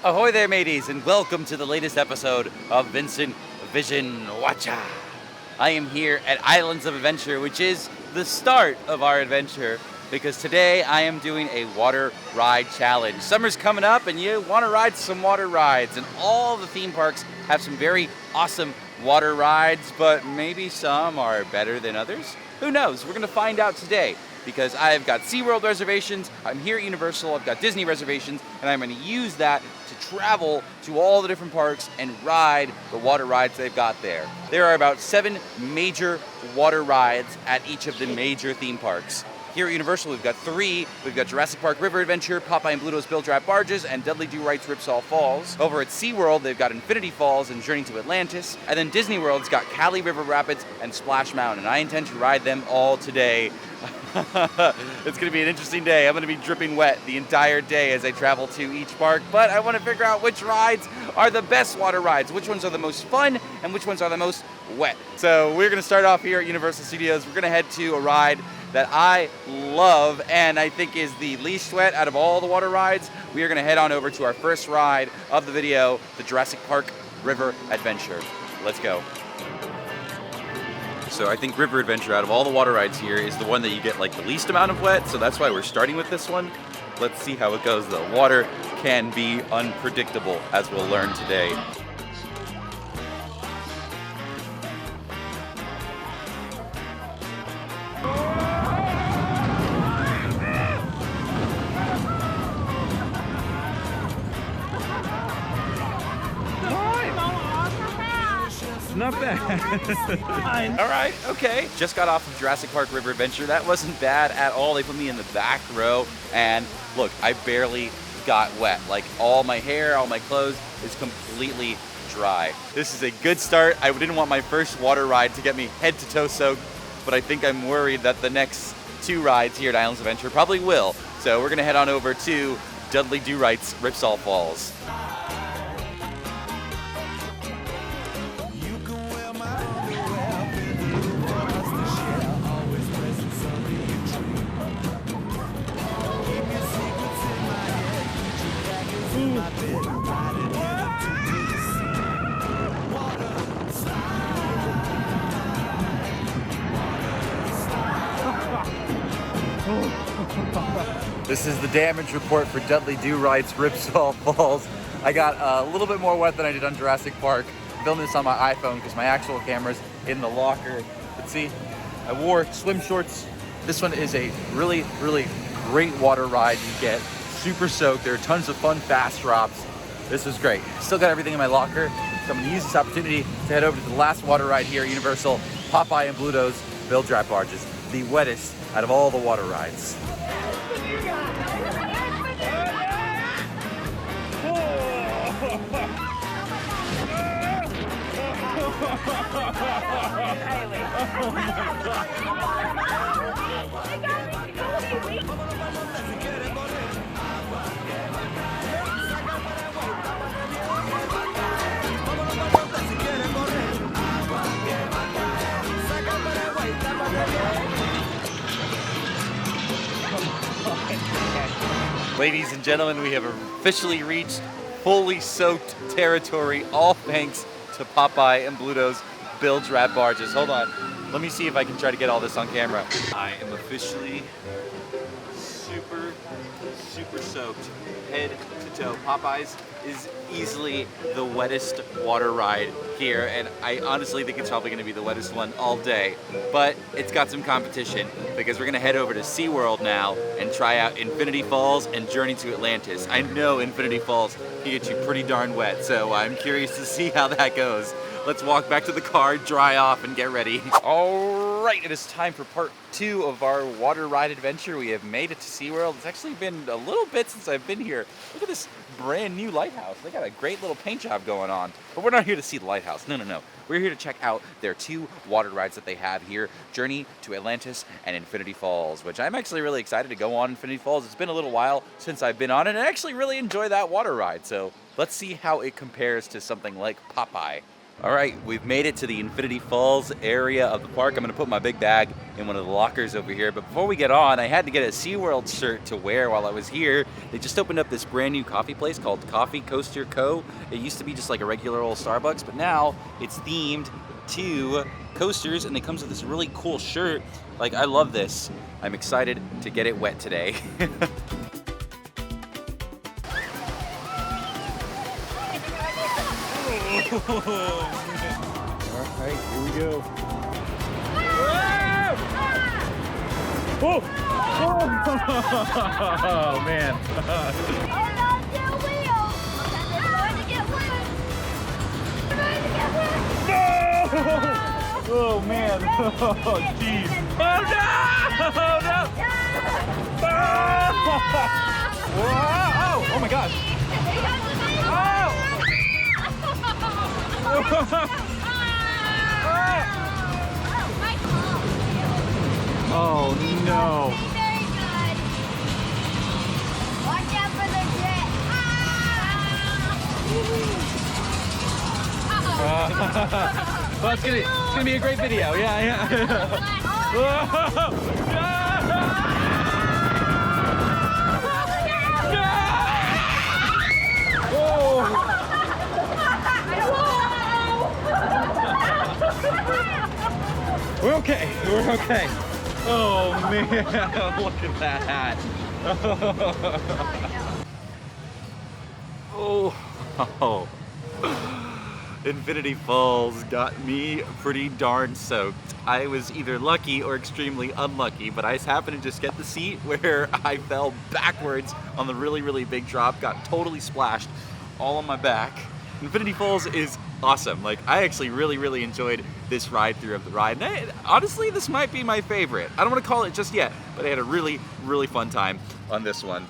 Ahoy there, mateys, and welcome to the latest episode of VincentVision Wachow. I am here at Islands of Adventure, which is the start of our adventure, because today I am doing a water ride challenge. Summer's coming up and you want to ride some water rides, and all the theme parks have some very awesome water rides, but maybe some are better than others. Who knows? We're going to find out today, because I've got SeaWorld reservations, I'm here at Universal, I've got Disney reservations, and I'm going to use that to travel to all the different parks and ride the water rides they've got there. There are about 7 major water rides at each of the major theme parks. Here at Universal, we've got 3. We've got Jurassic Park River Adventure, Popeye and Bluto's Bill Drap Barges, and Dudley Do-Right's Ripsaw Falls. Over at SeaWorld, they've got Infinity Falls and Journey to Atlantis. And then Disney World's got Cali River Rapids and Splash Mountain. I intend to ride them all today. It's going to be an interesting day. I'm going to be dripping wet the entire day as I travel to each park, but I want to figure out which rides are the best water rides, which ones are the most fun, and which ones are the most wet. So we're going to start off here at Universal Studios. We're going to head to a ride that I love and I think is the least wet out of all the water rides. We are going to head on over to our first ride of the video, the Jurassic Park River Adventure. Let's go. So I think River Adventure, out of all the water rides here, is the one that you get like the least amount of wet, so that's why we're starting with this one. Let's see how it goes though. Water can be unpredictable, as we'll learn today. Not bad. All right, okay. Just got off of Jurassic Park River Adventure. That wasn't bad at all. They put me in the back row, and look, I barely got wet. Like, all my hair, all my clothes is completely dry. This is a good start. I didn't want my first water ride to get me head to toe soaked, but I think I'm worried that the next 2 rides here at Islands of Adventure probably will. So we're gonna head on over to Dudley Do-Right's Ripsaw Falls. This is the damage report for Dudley Do-Right's Ripsaw Falls. I got a little bit more wet than I did on Jurassic Park. I'm filming this on my iPhone because my actual camera's in the locker. But see, I wore swim shorts. This one is a really, really great water ride. You get super soaked. There are tons of fun fast drops. This is great. Still got everything in my locker, so I'm gonna use this opportunity to head over to the last water ride here at Universal, Popeye and Bluto's Bill Drap Barges, the wettest out of all the water rides. Ladies and gentlemen, we have officially reached fully soaked territory, all thanks to Popeye and Bluto's Bill Drap Barges. Hold on, let me see if I can try to get all this on camera. I am officially super soaked, head to toe. Popeye's is easily the wettest water ride here, and I honestly think it's probably going to be the wettest one all day, but it's got some competition because we're going to head over to SeaWorld now and try out Infinity Falls and Journey to Atlantis. I know Infinity Falls can get you pretty darn wet, so I'm curious to see how that goes. Let's walk back to the car, dry off, and get ready. All right, it is time for part 2 of our water ride adventure. We have made it to SeaWorld. It's actually been a little bit since I've been here. Look at this brand new lighthouse. They got a great little paint job going on. But we're not here to see the lighthouse. No. We're here to check out their 2 water rides that they have here, Journey to Atlantis and Infinity Falls, which I'm actually really excited to go on Infinity Falls. It's been a little while since I've been on it, and I actually really enjoy that water ride. So let's see how it compares to something like Popeye. All right, we've made it to the Infinity Falls area of the park. I'm gonna put my big bag in one of the lockers over here. But before we get on, I had to get a SeaWorld shirt to wear while I was here. They just opened up this brand new coffee place called Coffee Coaster Co. It used to be just like a regular old Starbucks, but now it's themed to coasters and it comes with this really cool shirt. Like, I love this. I'm excited to get it wet today. All right, here we go. Whoa! Oh, man. Hold on to the wheel. They're going to get wet. They're going to get wet. No! Oh, man. Oh, jeez. Oh, no! Oh, no! Oh! Oh, my gosh. Oh! Oh no! Very good. Watch out for the jet. Well, it's gonna be a great video. Yeah. We're okay. We're okay. Oh man, look at that. Oh. Infinity Falls got me pretty darn soaked. I was either lucky or extremely unlucky, but I just happened to just get the seat where I fell backwards on the really, really big drop, got totally splashed all on my back. Infinity Falls is awesome. Like, I actually really, really enjoyed this ride through of the ride. And honestly, this might be my favorite. I don't want to call it just yet, but I had a really, really fun time on this one.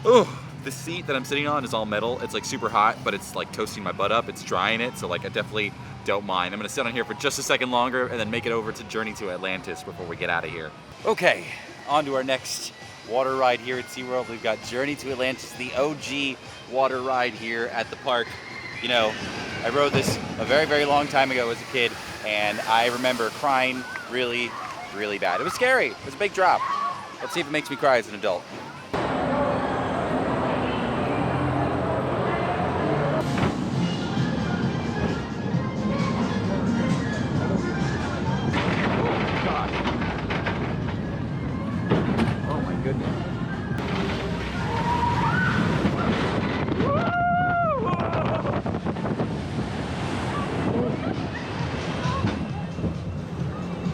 Oh, the seat that I'm sitting on is all metal. It's like super hot, but it's like toasting my butt up. It's drying it, so like I definitely don't mind. I'm gonna sit on here for just a second longer and then make it over to Journey to Atlantis before we get out of here. Okay, on to our next water ride here at SeaWorld. We've got Journey to Atlantis, the OG water ride here at the park. You know, I rode this a very, very long time ago as a kid, and I remember crying really, really bad. It was scary. It was a big drop. Let's see if it makes me cry as an adult. Oh my goodness.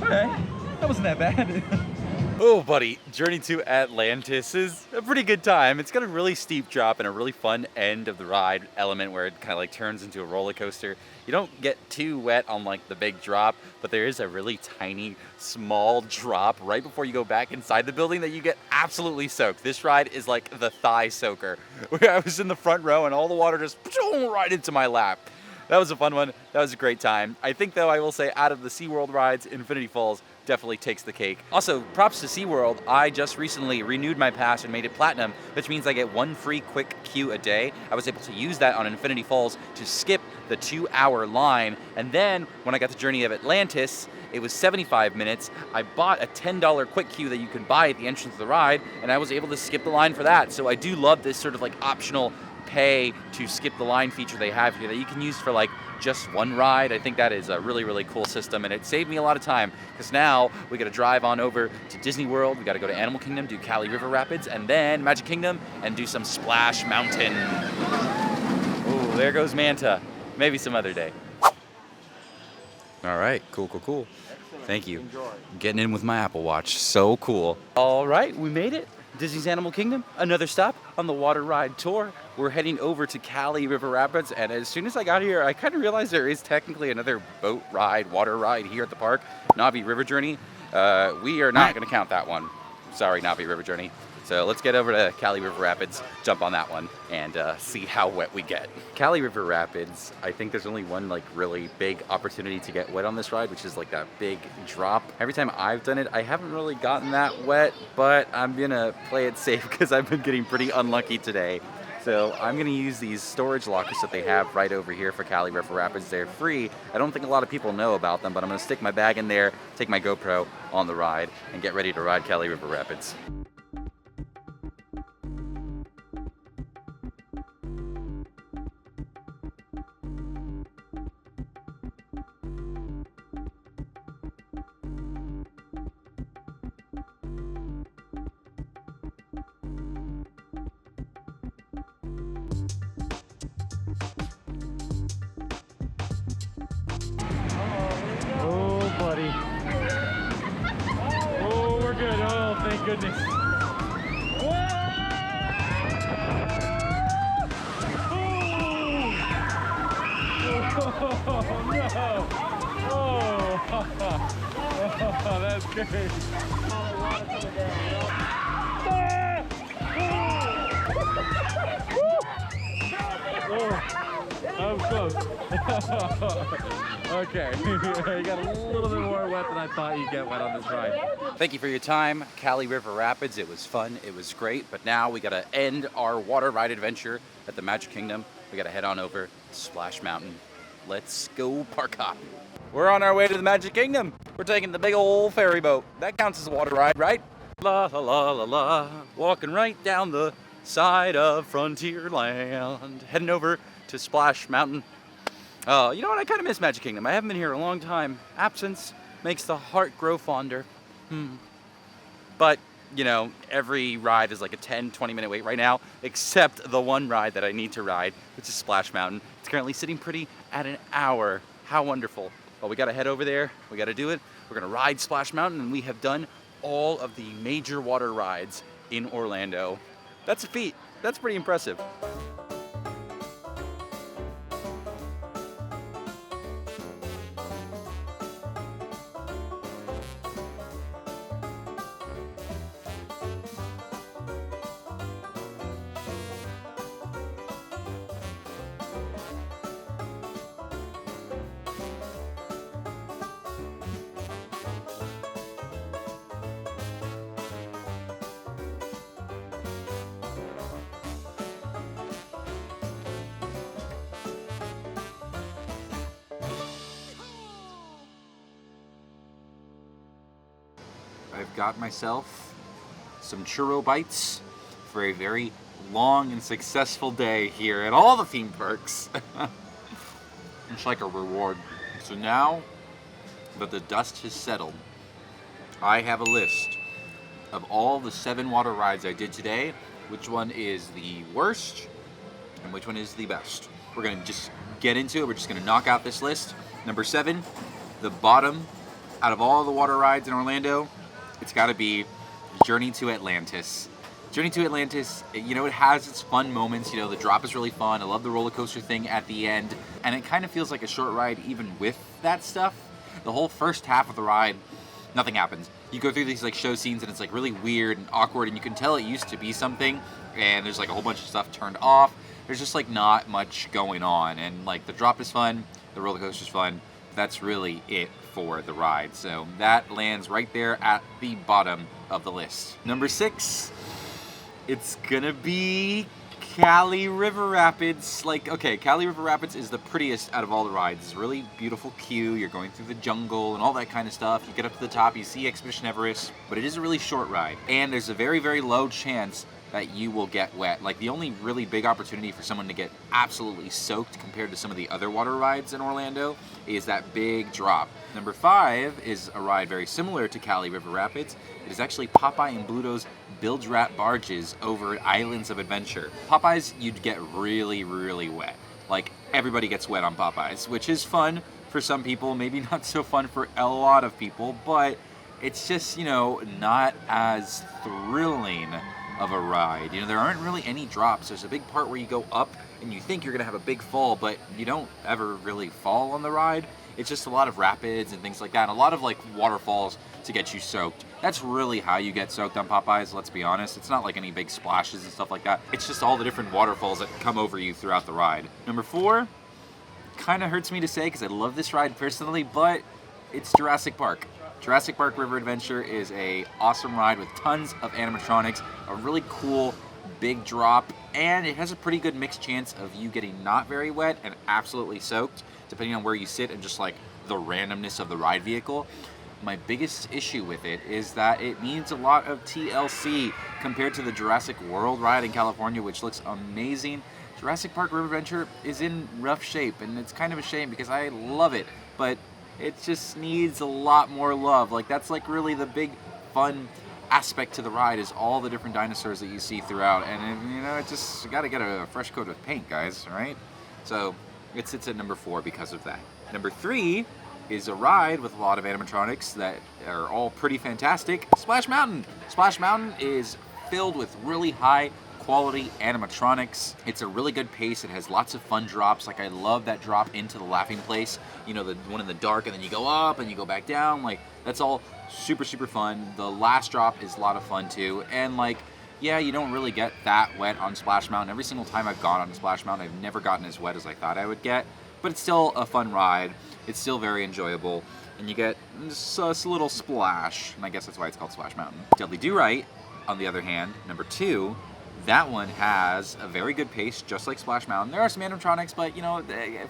Okay, that wasn't that bad. Oh, buddy, Journey to Atlantis is a pretty good time. It's got a really steep drop and a really fun end of the ride element where it kind of like turns into a roller coaster. You don't get too wet on like the big drop, but there is a really tiny, small drop right before you go back inside the building that you get absolutely soaked. This ride is like the thigh soaker, where I was in the front row and all the water just right into my lap. That was a fun one. That was a great time. I think, though, I will say out of the SeaWorld rides, Infinity Falls definitely takes the cake. Also, props to SeaWorld. I just recently renewed my pass and made it platinum, which means I get one free quick queue a day. I was able to use that on Infinity Falls to skip the 2-hour line. And then when I got to Journey of Atlantis, it was 75 minutes. I bought a $10 quick queue that you can buy at the entrance of the ride, and I was able to skip the line for that. So I do love this sort of like optional pay to skip the line feature they have here that you can use for like just one ride. I think that is a really, really cool system, and it saved me a lot of time because now we got to drive on over to Disney World. We got to go to Animal Kingdom, do Cali River Rapids, and then Magic Kingdom and do some Splash Mountain. Oh, there goes Manta. Maybe some other day. All right, cool. Thank you. Enjoy. Getting in with my Apple Watch, so cool. All right, we made it. Disney's Animal Kingdom, another stop on the water ride tour. We're heading over to Cali River Rapids, and as soon as I got here, I kind of realized there is technically another boat ride, water ride here at the park, Navi River Journey. We are not going to count that one. Sorry, Navi River Journey. So let's get over to Cali River Rapids, jump on that one, and see how wet we get. Cali River Rapids, I think there's only one like really big opportunity to get wet on this ride, which is like that big drop. Every time I've done it, I haven't really gotten that wet, but I'm gonna play it safe because I've been getting pretty unlucky today. So I'm gonna use these storage lockers that they have right over here for Cali River Rapids. They're free. I don't think a lot of people know about them, but I'm gonna stick my bag in there, take my GoPro on the ride, and get ready to ride Cali River Rapids. Oh, buddy. Oh, we're good. Oh, thank goodness. Whoa! Oh, no. Oh, that's great. Oh, that was close. Okay, you got a little bit more wet than I thought you'd get wet on this ride. Thank you for your time, Cali River Rapids. It was fun, it was great, but now we gotta end our water ride adventure at the Magic Kingdom. We gotta head on over to Splash Mountain. Let's go park hop. We're on our way to the Magic Kingdom. We're taking the big old ferry boat. That counts as a water ride, right? La la la la la. Walking right down the side of Frontierland. Heading over to Splash Mountain. Oh, you know what? I kind of miss Magic Kingdom. I haven't been here a long time. Absence makes the heart grow fonder. But, you know, every ride is like a 10, 20-minute wait right now, except the one ride that I need to ride, which is Splash Mountain. It's currently sitting pretty at an hour. How wonderful. Well, we got to head over there. We got to do it. We're going to ride Splash Mountain, and we have done all of the major water rides in Orlando. That's a feat. That's pretty impressive. I've got myself some churro bites for a very long and successful day here at all the theme parks. It's like a reward. So now that the dust has settled, I have a list of all the 7 water rides I did today, which one is the worst and which one is the best. We're gonna just get into it. We're just gonna knock out this list. Number 7, the bottom out of all the water rides in Orlando, it's gotta be Journey to Atlantis. Journey to Atlantis, you know, it has its fun moments. You know, the drop is really fun. I love the roller coaster thing at the end. And it kind of feels like a short ride even with that stuff. The whole first half of the ride, nothing happens. You go through these like show scenes and it's like really weird and awkward, and you can tell it used to be something, and there's like a whole bunch of stuff turned off. There's just like not much going on, and like the drop is fun, the roller coaster's fun. That's really it for the ride. So that lands right there at the bottom of the list. Number 6, it's gonna be Cali River Rapids. Like, okay, Cali River Rapids is the prettiest out of all the rides. It's a really beautiful queue. You're going through the jungle and all that kind of stuff. You get up to the top, you see Expedition Everest, but it is a really short ride. And there's a very, very low chance that you will get wet. Like, the only really big opportunity for someone to get absolutely soaked compared to some of the other water rides in Orlando is that big drop. Number 5 is a ride very similar to Cali River Rapids. It is actually Popeye and Bluto's bilge rat barges over at Islands of Adventure. Popeyes, you'd get really, really wet. Like, everybody gets wet on Popeyes, which is fun for some people, maybe not so fun for a lot of people, but it's just, you know, not as thrilling of a ride. You know, there aren't really any drops. There's a big part where you go up and you think you're gonna have a big fall, but you don't ever really fall on the ride. It's just a lot of rapids and things like that, and a lot of like waterfalls to get you soaked. That's really how you get soaked on Popeyes, let's be honest. It's not like any big splashes and stuff like that. It's just all the different waterfalls that come over you throughout the ride. Number 4, kind of hurts me to say because I love this ride personally, but it's Jurassic Park. Jurassic Park River Adventure is a awesome ride with tons of animatronics, a really cool big drop, and it has a pretty good mixed chance of you getting not very wet and absolutely soaked, depending on where you sit and just like the randomness of the ride vehicle. My biggest issue with it is that it needs a lot of TLC compared to the Jurassic World ride in California, which looks amazing. Jurassic Park River Adventure is in rough shape, and it's kind of a shame because I love it, but it just needs a lot more love. Like, that's like really the big fun aspect to the ride, is all the different dinosaurs that you see throughout, and you know, it just got to get a fresh coat of paint, guys, right? So it sits at number 4 because of that. Number 3 is a ride with a lot of animatronics that are all pretty fantastic. Splash Mountain. Splash Mountain is filled with really high quality animatronics. It's a really good pace. It has lots of fun drops. Like, I love that drop into the laughing place. You know, the one in the dark, and then you go up and you go back down. Like, that's all super, super fun. The last drop is a lot of fun too. And like, yeah, you don't really get that wet on Splash Mountain. Every single time I've gone on Splash Mountain, I've never gotten as wet as I thought I would get. But it's still a fun ride. It's still very enjoyable, and you get just a little splash, and I guess that's why it's called Splash Mountain. Dudley Do-Right, on the other hand, number 2, that one has a very good pace, just like Splash Mountain. There are some animatronics, but you know,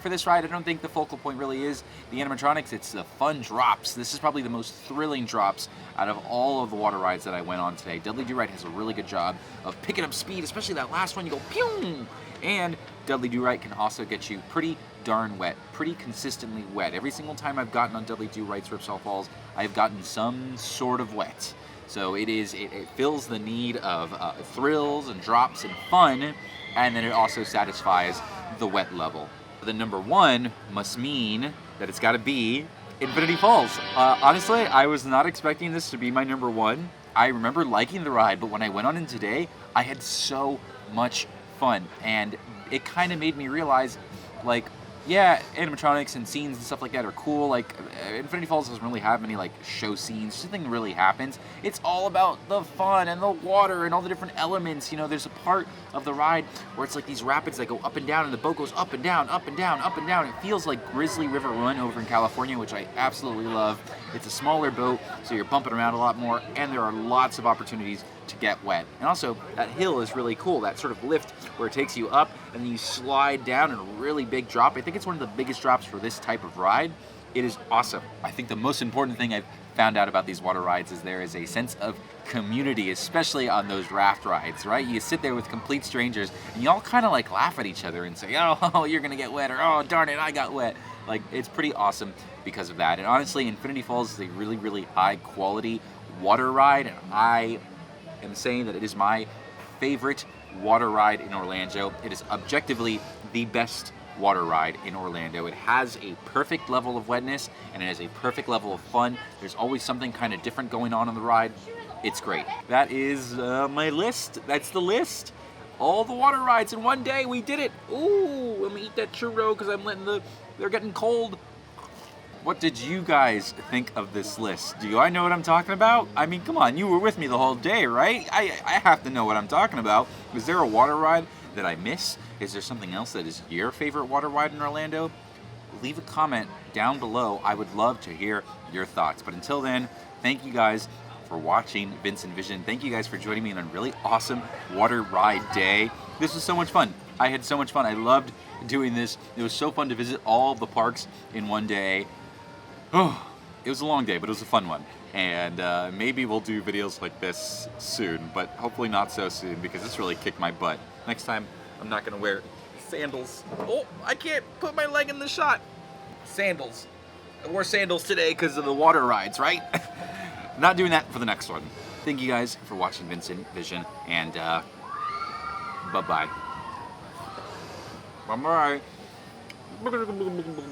for this ride, I don't think the focal point really is the animatronics. It's the fun drops. This is probably the most thrilling drops out of all of the water rides that I went on today. Dudley Do-Right has a really good job of picking up speed, especially that last one. You go pew, and Dudley Do-Right can also get you pretty darn wet, pretty consistently wet. Every single time I've gotten on Dudley Do-Right's Ripsaw Falls, I've gotten some sort of wet. So it fills the need of thrills and drops and fun, and then it also satisfies the wet level. The number 1 must mean that it's got to be Infinity Falls. Honestly, I was not expecting this to be my number 1. I remember liking the ride, but when I went on it today, I had so much fun, and it kind of made me realize, like, yeah, animatronics and scenes and stuff like that are cool. Like, Infinity Falls doesn't really have many, like, show scenes. Nothing really happens. It's all about the fun and the water and all the different elements. You know, there's a part of the ride where it's like these rapids that go up and down, and the boat goes up and down, up and down, up and down. It feels like Grizzly River Run over in California, which I absolutely love. It's a smaller boat, so you're bumping around a lot more, and there are lots of opportunities to get wet. And also, that hill is really cool, that sort of lift where it takes you up and then you slide down in a really big drop. I think it's one of the biggest drops for this type of ride. It is awesome. I think the most important thing I've found out about these water rides is there is a sense of community, especially on those raft rides, right? You sit there with complete strangers and you all kind of like laugh at each other and say, oh, you're gonna get wet, or oh, darn it, I got wet. Like, it's pretty awesome because of that. And honestly, Infinity Falls is a really, really high quality water ride, and I am saying that it is my favorite water ride in Orlando. It is objectively the best water ride in Orlando. It has a perfect level of wetness, and it has a perfect level of fun. There's always something kind of different going on the ride. It's great. That is my list. That's the list. All the water rides in one day. We did it. Ooh, let me eat that churro because I'm letting they're getting cold. What did you guys think of this list? Do I know what I'm talking about? I mean, come on, you were with me the whole day, right? I have to know what I'm talking about. Is there a water ride that I miss? Is there something else that is your favorite water ride in Orlando? Leave a comment down below. I would love to hear your thoughts. But until then, thank you guys for watching VincentVision. Thank you guys for joining me on a really awesome water ride day. This was so much fun. I had so much fun. I loved doing this. It was so fun to visit all the parks in one day. Oh, it was a long day, but it was a fun one. And maybe we'll do videos like this soon, but hopefully not so soon because this really kicked my butt. Next time, I'm not gonna wear sandals. Oh, I can't put my leg in the shot. Sandals. I wore sandals today because of the water rides, right? Not doing that for the next one. Thank you guys for watching VincentVision, and bye-bye. Bye-bye.